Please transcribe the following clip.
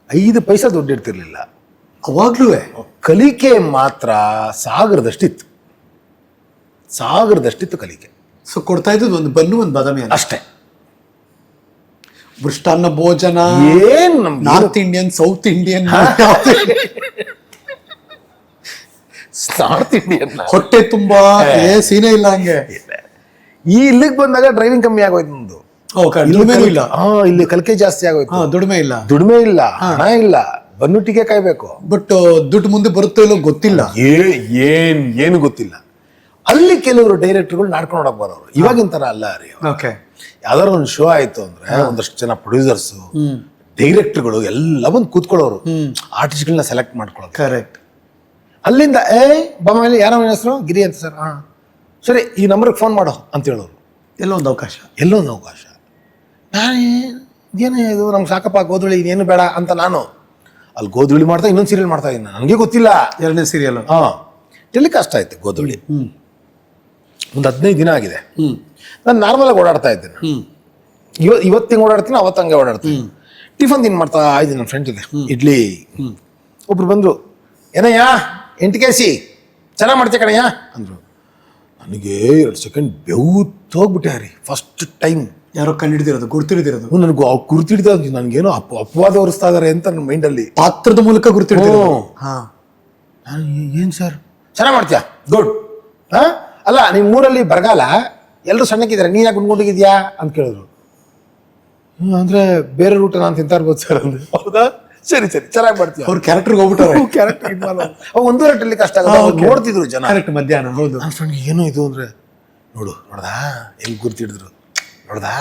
5 ಪೈಸಾ ದುಡ್ಡು ಇರ್ತಿರ್ಲಿಲ್ಲ. ಅವಾಗ್ಲೂ ಕಲಿಕೆ ಮಾತ್ರ ಸಾಗರದಷ್ಟಿತ್ತು ಕಲಿಕೆ. ಸೊ ಕೊಡ್ತಾ ಇದ್ದದ್ದು ಒಂದು ಬನ್ನು ಒಂದು ಬಾದಾಮಿ ಅಷ್ಟೇ. ಮೃಷ್ಟಾನ್ನ ಭೋಜನ ಏನ್ north Indian, south Indian, north Indian ಹೊಟ್ಟೆ ತುಂಬಾ ಸೀನೆ ಇಲ್ಲ ಹಂಗೆ. ಈ ಇಲ್ಲಿಗೆ ಬಂದಾಗ ಡ್ರೈವಿಂಗ್ ಕಮ್ಮಿ ಆಗೋಯ್ತು ನಮ್ದು. ಇಲ್ಲ ಇಲ್ಲಿ ಕಲಿಕೆ ಜಾಸ್ತಿ ಆಗೋಯ್ತು. ದುಡಿಮೆ ಇಲ್ಲ, ಹಣ ಇಲ್ಲ, ಬನ್ನುಟ್ಟಿಗೆ ಕಾಯ್ಬೇಕು. ಬಟ್ ದುಡ್ಡು ಮುಂದೆ ಬರುತ್ತೋ ಇಲ್ಲೋ ಗೊತ್ತಿಲ್ಲ, ಏನು ಗೊತ್ತಿಲ್ಲ. ಅಲ್ಲಿ ಕೆಲವರು ಡೈರೆಕ್ಟರ್ಗಳು ನಾಡ್ಕೊಂಡು ನೋಡಕ್ ಬರೋರು. ಇವಾಗಿನ ತರ ಅಲ್ಲ ರೀ. ಯಾವ್ದಾದ್ರು ಒಂದು ಶೋ ಆಯ್ತು ಅಂದ್ರೆ ಒಂದಷ್ಟು ಜನ ಪ್ರೊಡ್ಯೂಸರ್ಸ್, ಡೈರೆಕ್ಟರ್ಗಳು ಎಲ್ಲ ಬಂದು ಕೂತ್ಕೊಳ್ಳೋರು, ಆರ್ಟಿಸ್ಟ್ಗಳನ್ನ ಸೆಲೆಕ್ಟ್ ಮಾಡ್ಕೊಳ್ಳೋದು. ಕರೆಕ್ಟ್. ಅಲ್ಲಿಂದ ಬೊಮ್ಮಲ್ಲಿ ಯಾರೋ ಹೆಸರು ಗಿರಿ ಅಂತ ಸರ್, ಸರಿ ಈ ನಂಬರ್ಗೆ ಫೋನ್ ಮಾಡೋ ಅಂತ ಹೇಳೋರು. ಎಲ್ಲೊಂದು ಅವಕಾಶ. ಏನು ಇದು ನಮ್ಗೆ ಸಾಕಪ್ಪ ಗೋಧುಳಿ, ಇನ್ನೇನು ಬೇಡ ಅಂತ ನಾನು ಅಲ್ಲಿ ಗೋಧುಳಿ ಮಾಡ್ತಾ ಇನ್ನೊಂದು ಸೀರಿಯಲ್ ಮಾಡ್ತಾ ಇದ್ದೀನಿ. ನನಗೆ ಗೊತ್ತಿಲ್ಲ. 2ನೇ ಸೀರಿಯಲ್ ಟೆಲಿಕಾಸ್ಟ್ ಆಯ್ತು ಗೋಧುಳಿ. ಒಂದು 15 ದಿನ ಆಗಿದೆ. ನಾನು ನಾರ್ಮಲಾಗಿ ಓಡಾಡ್ತಾ ಇದ್ದೇನೆ. ಇವತ್ತಿಂಗೆ ಓಡಾಡ್ತೀನಿ, ಅವತ್ತಂಗೆ ಓಡಾಡ್ತೀನಿ. ಟಿಫನ್ ತಿನ್ ಮಾಡ್ತಾ ಇದ್ದೀನಿ ನನ್ನ ಫ್ರೆಂಡ್ ಜೊತೆ, ಇಡ್ಲಿ. ಒಬ್ರು ಬಂದರು, ಏನಯ್ಯ 8 KC ಚೆನ್ನಾಗಿ ಮಾಡ್ತೀಯ ಕಣಯ್ಯ ಅಂದರು. ನನಗೆ 2 ಸೆಕೆಂಡ್ ಬೆವ್ತೋಗ್ಬಿಟ್ಟೆ ರೀ. ಫಸ್ಟ್ ಟೈಮ್ ಯಾರೋ ಕಂಡಿಡ್ದಿರೋದು, ಗುರ್ತಿಡ್ದಿರೋದು. ನನಗೂ ಗುರ್ತಿಡ್ದ, ನನಗೇನೋ ಅಪವಾದ ಹೊರಿಸ್ತಾ ಇದಾರೆ ಅಂತ ನನ್ನ ಮೈಂಡಲ್ಲಿ. ಪಾತ್ರದ ಮೂಲಕ ಗುರ್ತಿಡ್ದಿರೋದು. ನಾನು ಏನು ಸರ್ ಚೆನ್ನಾಗಿ ಮಾಡ್ತೀಯಾ, ಗುಡ್. ಅಲ್ಲ ನಿಮ್ಮ ಊರಲ್ಲಿ ಬರಗಾಲ, ಎಲ್ಲರೂ ಸಣ್ಣಕ್ಕಿದ್ದಾರೆ, ನೀನು ಯಾಕೆ ಗುಂಡ್ಗುಂಡಿಗಿದ್ಯಾ ಅಂತ ಕೇಳಿದ್ರು. ಅಂದರೆ ಬೇರೆ ಊಟ ನಾನು ತಿಂತಾ ಇರ್ಬೋದು ಸರ್ ಅಂದ್ರೆ. ಹೌದಾ, ಸರಿ ಚೆನ್ನಾಗಿ ಮಾಡ್ತೀವಿ. ಅವ್ರ ಕ್ಯಾರೆಕ್ಟರ್ಗೆ ಹೋಗ್ಬಿಟ್ಟಾರೆ. ಕ್ಯಾರೆಕ್ಟರ್ ಒಂದೂವರೆ ಟೆಲಿಕಾಸ್ಟ್ ಆಗೋದು ನೋಡ್ತಿದ್ರು ಜನ. ಕರೆಕ್ಟ್, ಮಧ್ಯಾಹ್ನ. ಹೌದು. ನನ್ನ ಫ್ರೆಂಡ್ಗೆ ಏನೋ ಇದು ಅಂದರೆ ನೋಡ್ದಾ ಹೆಂಗೆ ಗುರ್ತಿಡಿದ್ರು, ನೋಡ್ದಾ